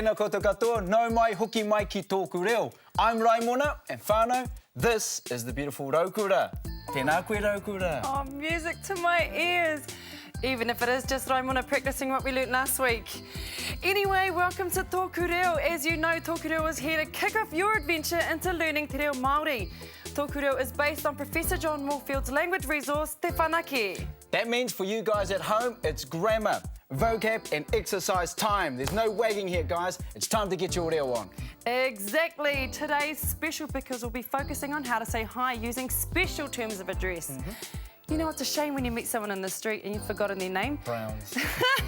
Tēnā koutou katoa, nau mai hoki mai ki tōku reo. I'm Raimona, and whānau, this is the beautiful Raukura. Tēnā koe Raukura. Oh, music to my ears. Even if it is just Raimona practicing what we learnt last week. Anyway, welcome to Tōku Reo. As you know, Tōku Reo is here to kick off your adventure into learning te reo Māori. Tōku Reo is based on Professor John Moorfield's language resource, Te Whanake. That means for you guys at home, it's grammar, vocab and exercise time. There's no wagging here, guys. It's time to get your reo on. Exactly. Today's special because we'll be focusing on how to say hi using special terms of address. You know, it's a shame when you meet someone in the street and you've forgotten their name. Browns.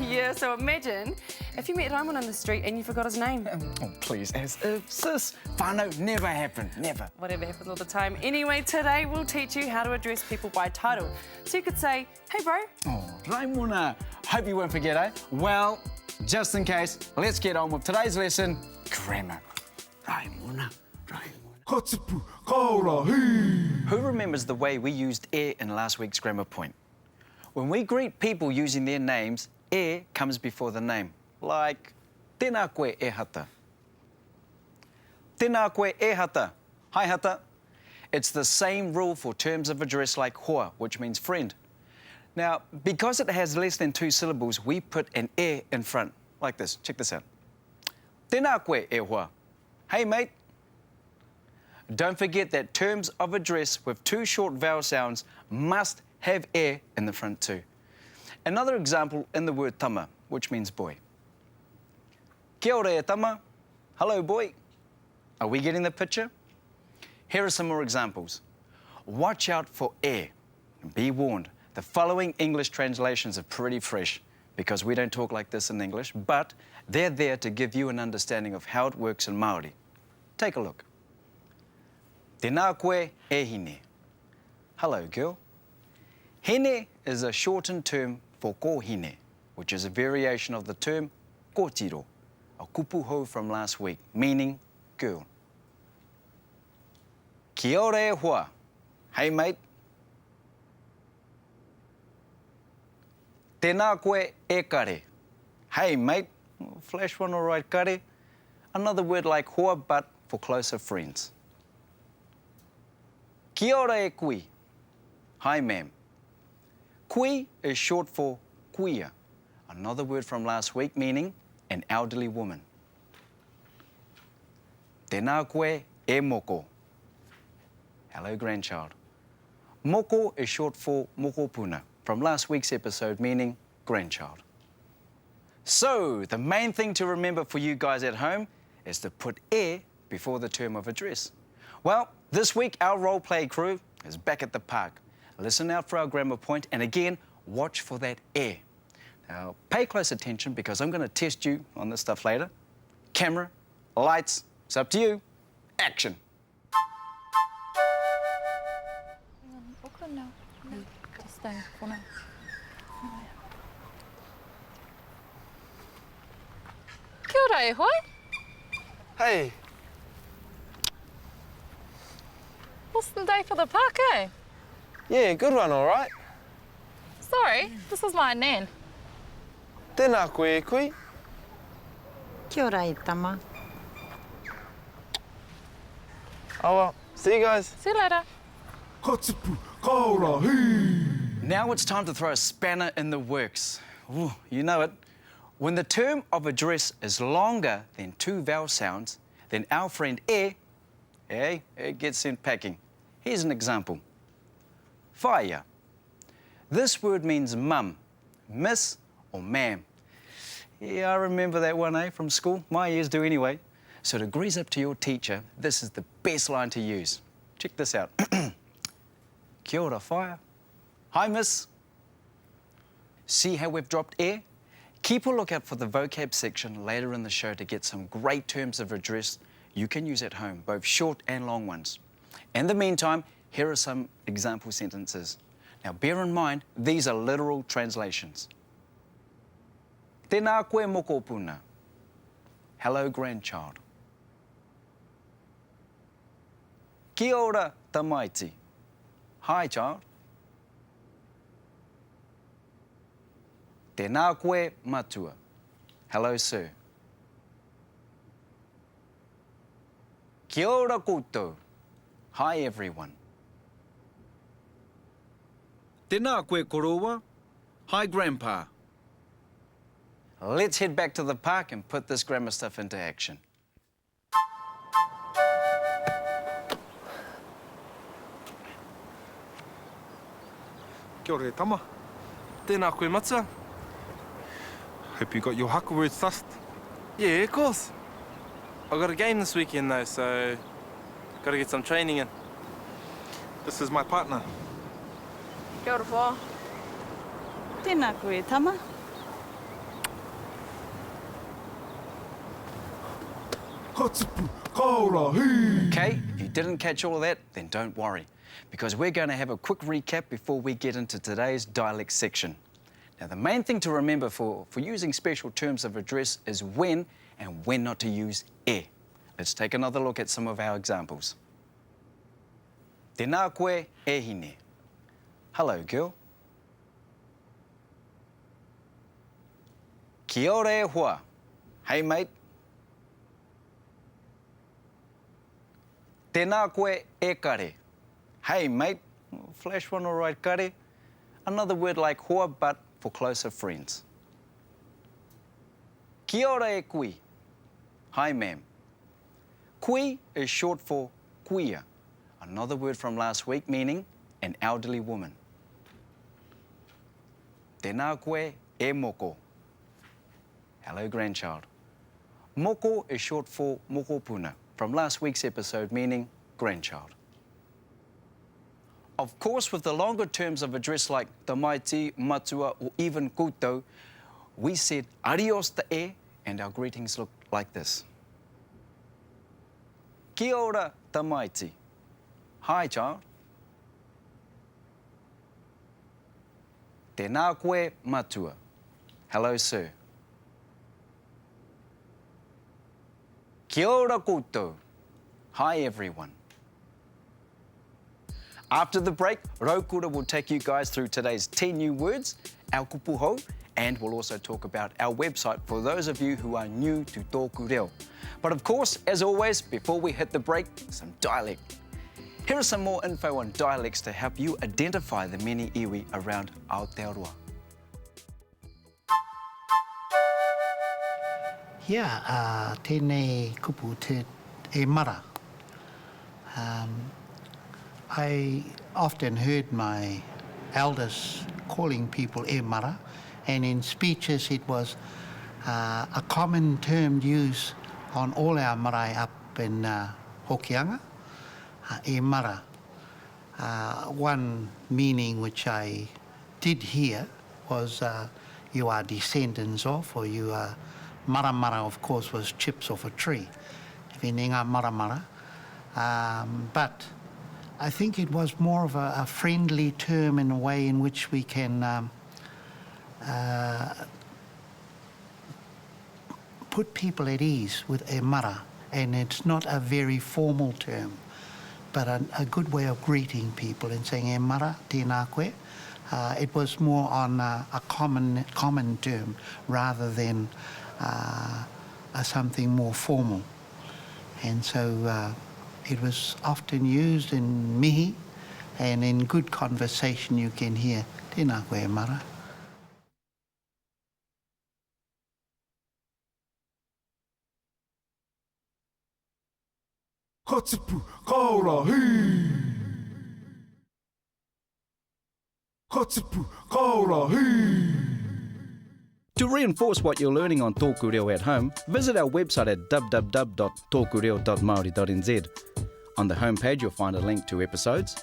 Yeah, so imagine if you met Raimon in the street and you forgot his name. Oh, please, as if, sis. Whānau, never happened, never. Whatever happens all the time. Anyway, today we'll teach you how to address people by title. So you could say, hey bro. Oh, Raimona, hope you won't forget, eh? Well, just in case, let's get on with today's lesson, grammar. Raimona, Raimona. Katipu, kaora, hee! Who remembers the way we used e in last week's grammar point? When we greet people using their names, e comes before the name, like tēnā koe e hata. Tēnā koe e hata. Hi hata. It's the same rule for terms of address like hoa, which means friend. Now, because it has less than 2 syllables, we put an e in front, like this. Check this out. Tēnā koe e hoa. Hey mate. Don't forget that terms of address with 2 short vowel sounds must have e in the front too. Another example in the word tama, which means boy. Kia ora e tama. Hello, boy. Are we getting the picture? Here are some more examples. Watch out for e. Be warned, the following English translations are pretty fresh because we don't talk like this in English, but they're there to give you an understanding of how it works in Māori. Take a look. Tēnā koe e hine. Hello, girl. Hine is a shortened term for ko hine, which is a variation of the term kōtiro, a kupuho from last week, meaning girl. Kia ora e hoa. Hey, mate. Tēnā koe e kare. Hey, mate. Flash one, all right, kare. Another word like hoa, but for closer friends. Kia ora e kui. Hi, ma'am. Kui is short for kuia, another word from last week meaning an elderly woman. Tēnā koe e moko. Hello, grandchild. Moko is short for mokopuna, from last week's episode meaning grandchild. So, the main thing to remember for you guys at home is to put e before the term of address. Well, this week our role play crew is back at the park. Listen out for our grammar point and again, watch for that e. Now, pay close attention because I'm going to test you on this stuff later. Camera, lights, it's up to you. Action. Kia ora e hoi. Hey, Awesome day for the park, eh? yeah, good one, all right. Sorry, this is my nan. Tēnā koe e kui. Kia ora e tama. Oh well, see you guys. See you later. Katipu, kaora, hee! Now it's time to throw a spanner in the works. Ooh, you know it. When the term of address is longer than 2 vowel sounds, then our friend e, it gets sent packing. Here's an example. Whaia. This word means mum, miss or ma'am. Yeah, I remember that one, from school. My ears do anyway. So to grease up to your teacher, this is the best line to use. Check this out. Kia ora whaia. Hi, miss. See how we've dropped e? Keep a lookout for the vocab section later in the show to get some great terms of address you can use at home, both short and long ones. In the meantime, here are some example sentences. Now, bear in mind, these are literal translations. Tēnā koe mokopuna. Hello, grandchild. Kia ora tamaiti. Hi, child. Tēnā koe matua. Hello, sir. Kia ora koutou. Hi everyone. Tēnā koe korowa. Hi grandpa. Let's head back to the park and put this grammar stuff into action. Kia ora e tama. Tēnā koe matua. Hope you got your haka words sussed. Yeah, of course. I've got a game this weekend though, so got to get some training in. This is my partner. Kia ora whā. Tēnā koe e tama. Ka tipu, ka ora, hei! Okay, if you didn't catch all of that, then don't worry, because we're going to have a quick recap before we get into today's dialect section. Now, the main thing to remember for using special terms of address is when and when not to use e. Let's take another look at some of our examples. Tēnā koe e hine. Hello, girl. Kia ora e hoa. Hey, mate. Tēnā koe e kare. Hey, mate. Flash one, all right, kare. Another word like hoa, but for closer friends. Kia ora e kui. Hi, ma'am. Kui is short for kuia, another word from last week meaning an elderly woman. Tēnā koe e moko. Hello, grandchild. Moko is short for mokopuna, from last week's episode meaning grandchild. Of course, with the longer terms of address like tamaiti, matua, or even koutou, we said adios to e, and our greetings look like this. Kia ora tamaiti. Hi, child. Tēnā koe matua. Hello, sir. Kia ora koutou. Hi, everyone. After the break, Raukura will take you guys through today's 10 new words, our kupuho, and we'll also talk about our website for those of you who are new to tōku reo. But of course, as always, before we hit the break, some dialect. Here are some more info on dialects to help you identify the many iwi around Aotearoa. Yeah, tēnei kupu te e mara. I often heard my elders calling people e mara, and in speeches it was a common term used on all our marae up in Hokianga, e mara. One meaning which I did hear was you are descendants of, or you are mara, of course, was chips off a tree. Whenenga mara. But I think it was more of a friendly term in a way in which we can put people at ease with e mara, and it's not a very formal term, but a good way of greeting people and saying e mara, tēnā koe. It was more on a common term rather than something more formal. And so it was often used in mihi, and in good conversation you can hear tēnā koe e mara. Ka tipu, ka ora, hei! Ka tipu, ka ora, hei! To reinforce what you're learning on Tōku Reo at home, visit our website at www.tokureo.maori.nz. On the homepage, you'll find a link to episodes.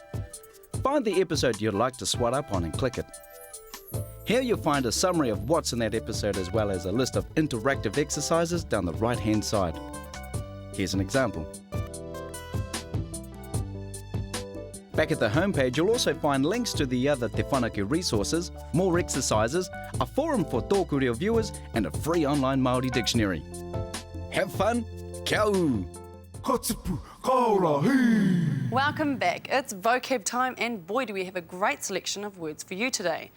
Find the episode you'd like to swat up on and click it. Here you'll find a summary of what's in that episode, as well as a list of interactive exercises down the right-hand side. Here's an example. Back at the homepage, you'll also find links to the other Te Whanake resources, more exercises, a forum for Tōku Reo viewers, and a free online Māori dictionary. Have fun, kia ū! Ka tipu, ka ora, hei! Welcome back. It's vocab time, and boy do we have a great selection of words for you today.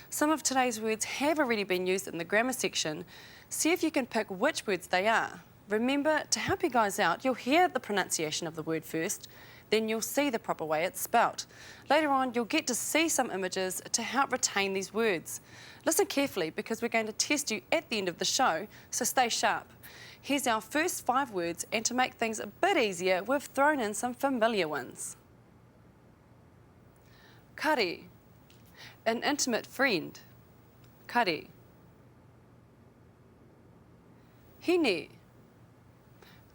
Some of today's words have already been used in the grammar section. See if you can pick which words they are. Remember, to help you guys out, you'll hear the pronunciation of the word first, then you'll see the proper way it's spelt. Later on, you'll get to see some images to help retain these words. Listen carefully because we're going to test you at the end of the show, so stay sharp. Here's our first 5 words, and to make things a bit easier, we've thrown in some familiar ones. Kare, an intimate friend. Kare. Hine,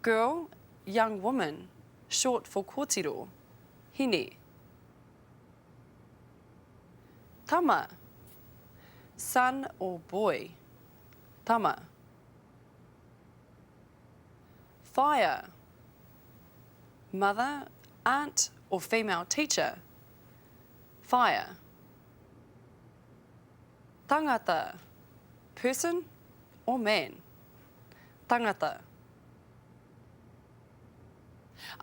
girl, young woman, short for kōtiro. Hine. Tama, son or boy. Tama. Fire, mother, aunt or female teacher. Fire. Tangata, person or man. Tangata.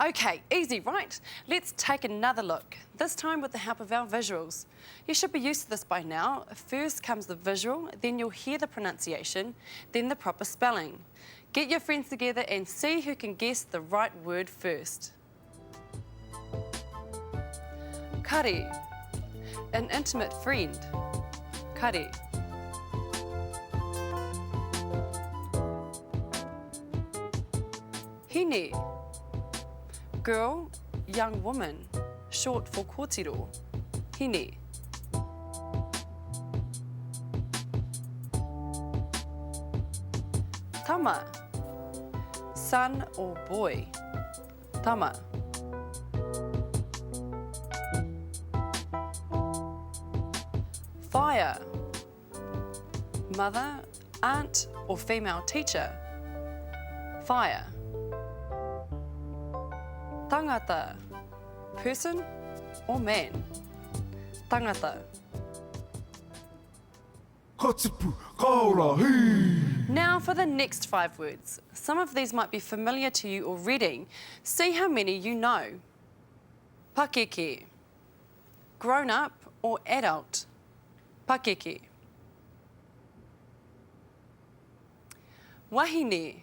Okay, easy, right? Let's take another look, this time with the help of our visuals. You should be used to this by now. First comes the visual, then you'll hear the pronunciation, then the proper spelling. Get your friends together and see who can guess the right word first. Kare, an intimate friend. Kare. Hine, girl, young woman, short for kōtiro. Hine. Tama, son or boy. Tama. Fire, mother, aunt or female teacher. Fire. Tangata, person or man. Tangata. Katipu, kaora, hei! Now for the next 5 words. Some of these might be familiar to you already. See how many you know. Pakeke, grown up or adult. Pakeke. Wahine,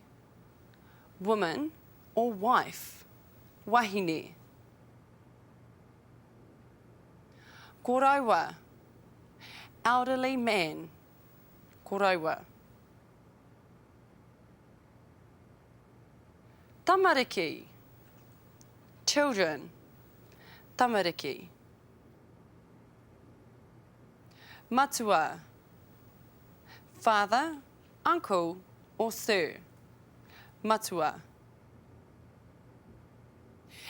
woman or wife. Wahine. Koraiwa, elderly man. Koraiwa. Tamariki, children. Tamariki. Matua, father, uncle or sir. Matua.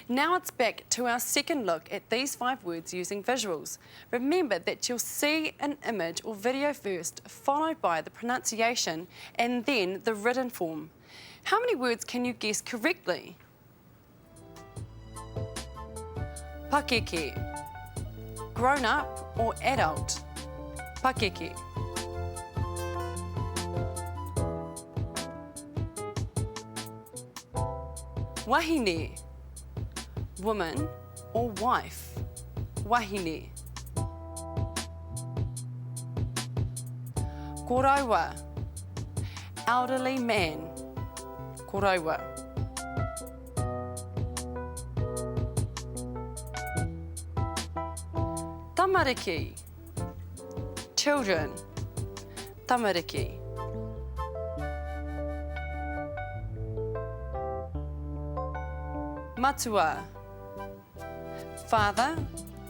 Now it's back to our second look at these 5 words using visuals. Remember that you'll see an image or video first, followed by the pronunciation and then the written form. How many words can you guess correctly? Pakeke, grown up or adult. Pakeke. Wahine, woman or wife. Wahine. Koraiwa, elderly man. Koraiwa. Tamariki, children. Tamariki. Matua, father,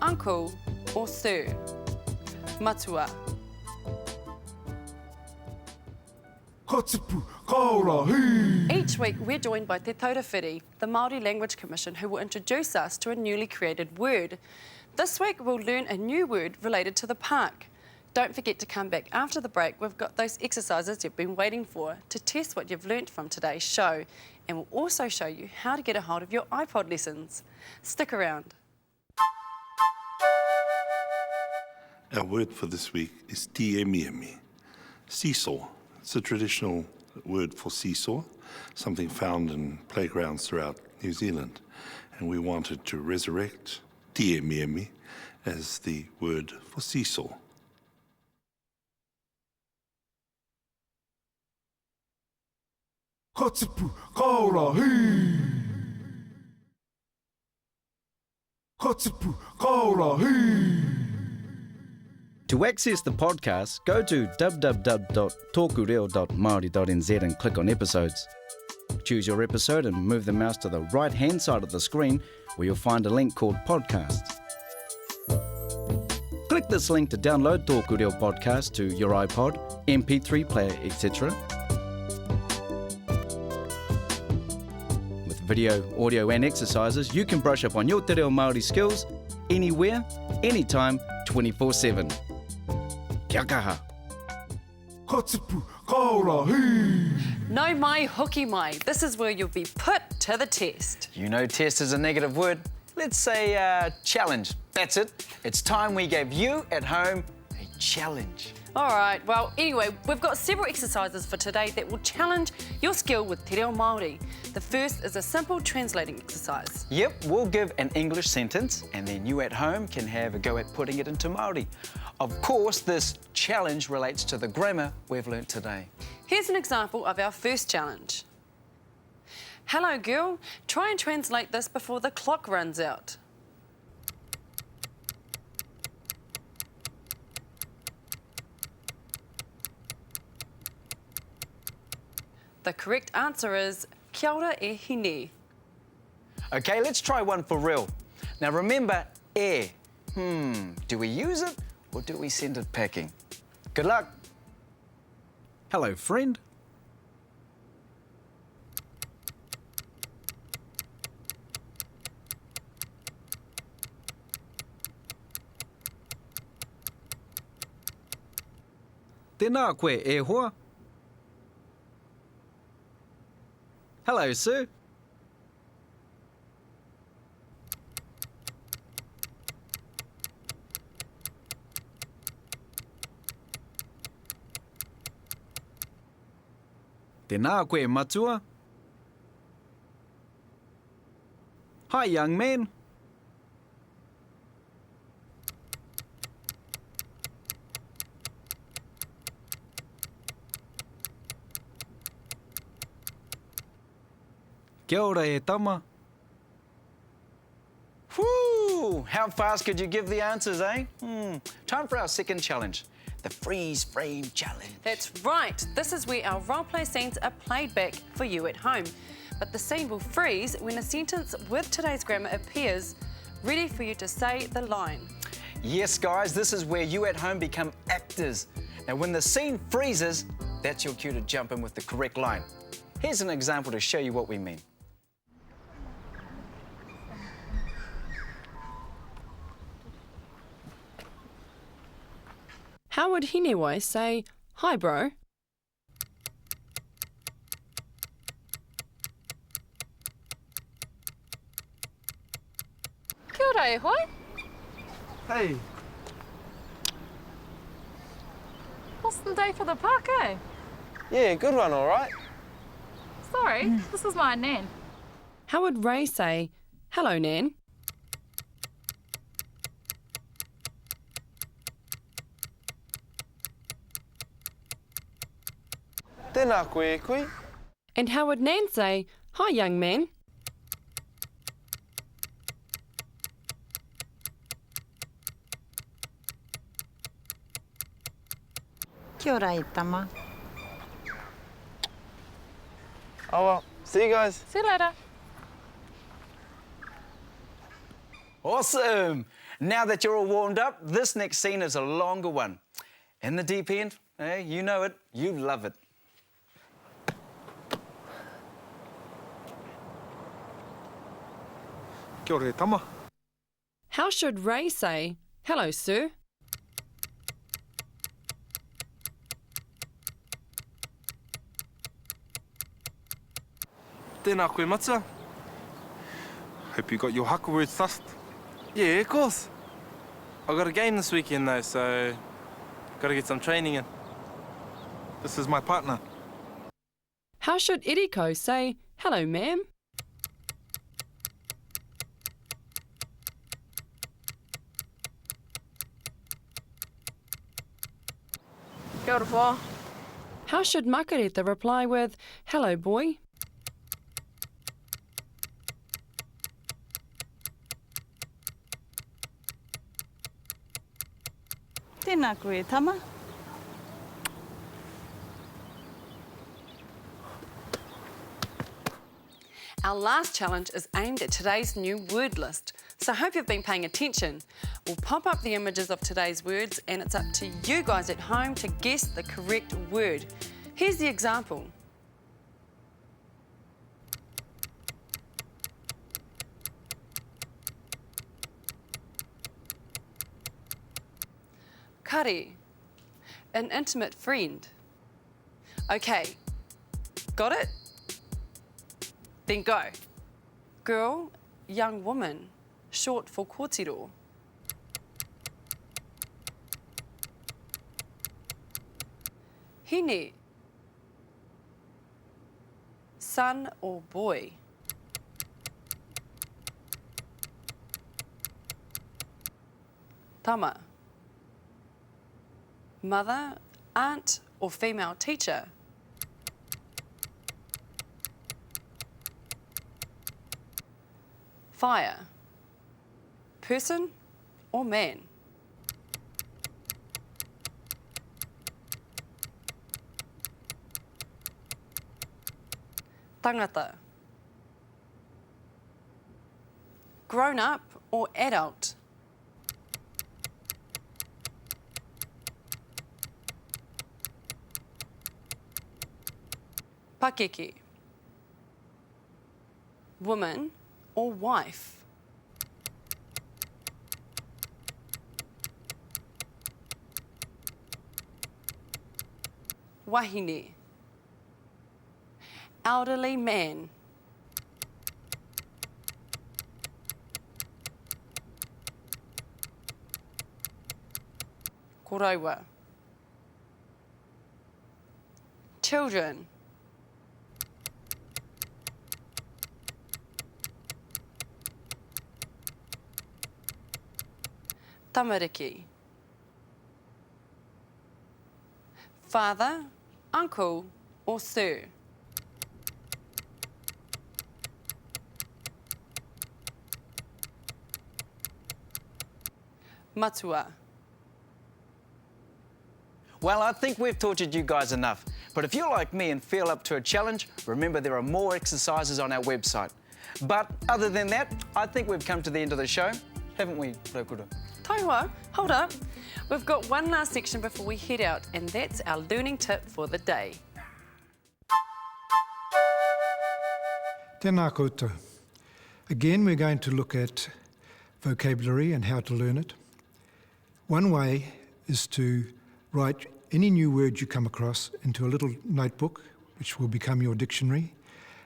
uncle or sir. Matua. Katipu, kaora, hei! Each week we're joined by Te Taurawhiri, the Māori Language Commission, who will introduce us to a newly created word. This week we'll learn a new word related to the park. Don't forget to come back after the break. We've got those exercises you've been waiting for to test what you've learnt from today's show. And we'll also show you how to get a hold of your iPod lessons. Stick around. Our word for this week is tiemiemi, seesaw. It's a traditional word for seesaw, something found in playgrounds throughout New Zealand. And we wanted to resurrect tiemiemi as the word for seesaw. Katipu kaora hi. Katipu kaora hi. To access the podcast, go to www.tokureo.maori.nz and click on episodes. Choose your episode and move the mouse to the right-hand side of the screen where you'll find a link called Podcasts. Click this link to download Tōku Reo podcast to your iPod, MP3 player, etc. With video, audio and exercises, you can brush up on your te reo Māori skills anywhere, anytime, 24/7. Kia kaha. Katipu kaora hi. No mai hoki mai. This is where you'll be put to the test. You know test is a negative word. Let's say challenge. That's it. It's time we gave you at home a challenge. All right, well, anyway, we've got several exercises for today that will challenge your skill with te reo Māori. The first is a simple translating exercise. Yep, we'll give an English sentence and then you at home can have a go at putting it into Māori. Of course, this challenge relates to the grammar we've learnt today. Here's an example of our first challenge. Hello, girl. Try and translate this before the clock runs out. The correct answer is kia ora e hine. Okay, let's try one for real. Now remember, e. Do we use it or do we send it packing? Good luck. Hello, friend. Tēnā koe e hoa. Hello, sir. Tēnā koe matua. Hi, young man. Kia ora e tama. Whew! How fast could you give the answers, eh? Time for our second challenge, the freeze frame challenge. That's right. This is where our role-play scenes are played back for you at home. But the scene will freeze when a sentence with today's grammar appears, ready for you to say the line. Yes, guys, this is where you at home become actors. Now, when the scene freezes, that's your cue to jump in with the correct line. Here's an example to show you what we mean. How would Hinewai say, hi, bro? Kia ora e hoi. Hey, Awesome day for the park, eh? yeah, good one, all right. Sorry, this is my Nan. How would Ray say, hello, Nan? Tēnā koe kui. And how would Nan say, hi, young man? Kia ora e tama. Oh well, see you guys. See you later. Awesome! Now that you're all warmed up, this next scene is a longer one. In the deep end, you know it, you love it. Kia ora e tama. How should Ray say, hello, sir? Tēnā koe matua. Hope you got your haka words sussed. Yeah, of course. I got a game this weekend though, so got to get some training in. This is my partner. How should Eriko say, hello, ma'am? Kia ora whā. How should Makareta reply with, hello, boy? Tēnā koe, Tama. Our last challenge is aimed at today's new word list, so I hope you've been paying attention. We'll pop up the images of today's words and it's up to you guys at home to guess the correct word. Here's the example. Kare, an intimate friend. Okay, got it? Then go. Girl, young woman, short for kōtiro. Hine, son or boy. Tama, mother, aunt or female teacher. Fire, person or man. Tangata, grown up or adult. Pakeke, woman or wife. Wahine, elderly man. Koraiwa, children. Tamariki, father, uncle or sir. Matua. Well, I think we've tortured you guys enough. But if you're like me and feel up to a challenge, remember there are more exercises on our website. But other than that, I think we've come to the end of the show, haven't we, Raukura? Taiwa, hold up. We've got one last section before we head out, and that's our learning tip for the day. Tēnā koutou. Again, we're going to look at vocabulary and how to learn it. One way is to write any new word you come across into a little notebook, which will become your dictionary.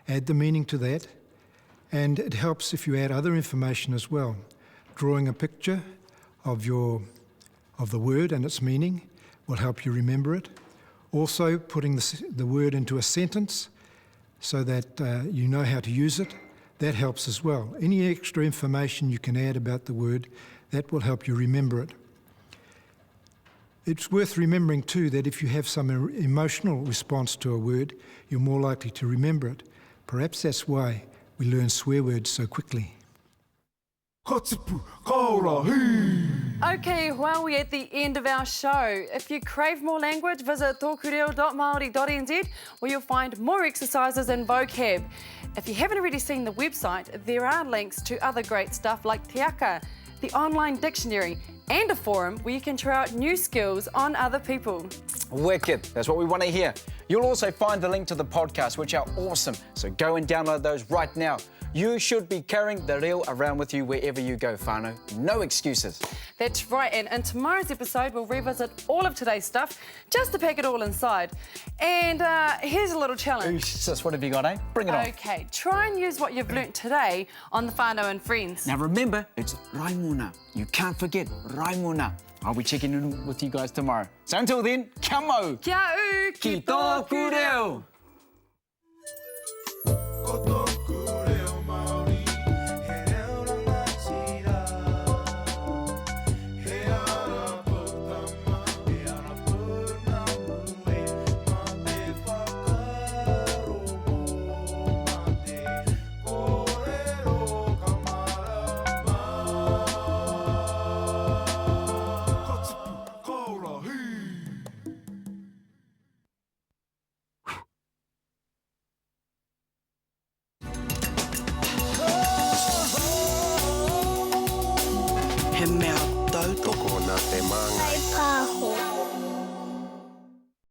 Add the meaning to that, and it helps if you add other information as well. Drawing a picture of the word and its meaning will help you remember it. Also, putting the word into a sentence so that you know how to use it, that helps as well. Any extra information you can add about the word, that will help you remember it. It's worth remembering too that if you have some emotional response to a word, you're more likely to remember it. Perhaps that's why we learn swear words so quickly. Okay, well, we're at the end of our show. If you crave more language, visit tokureo.maori.nz where you'll find more exercises and vocab. If you haven't already seen the website, there are links to other great stuff like Te Aka, the online dictionary, and a forum where you can try out new skills on other people. Wicked, that's what we want to hear. You'll also find the link to the podcast, which are awesome, so go and download those right now. You should be carrying the reo around with you wherever you go, whānau. No excuses. That's right, and in tomorrow's episode, we'll revisit all of today's stuff just to pack it all inside. And here's a little challenge. Sis, what have you got, eh? Bring it on. Okay, try and use what you've learnt today on the whānau and friends. Now remember, it's Raimona. You can't forget Raimona. I'll be checking in with you guys tomorrow. So until then, kia mau. Kia u, Ki tōku reo.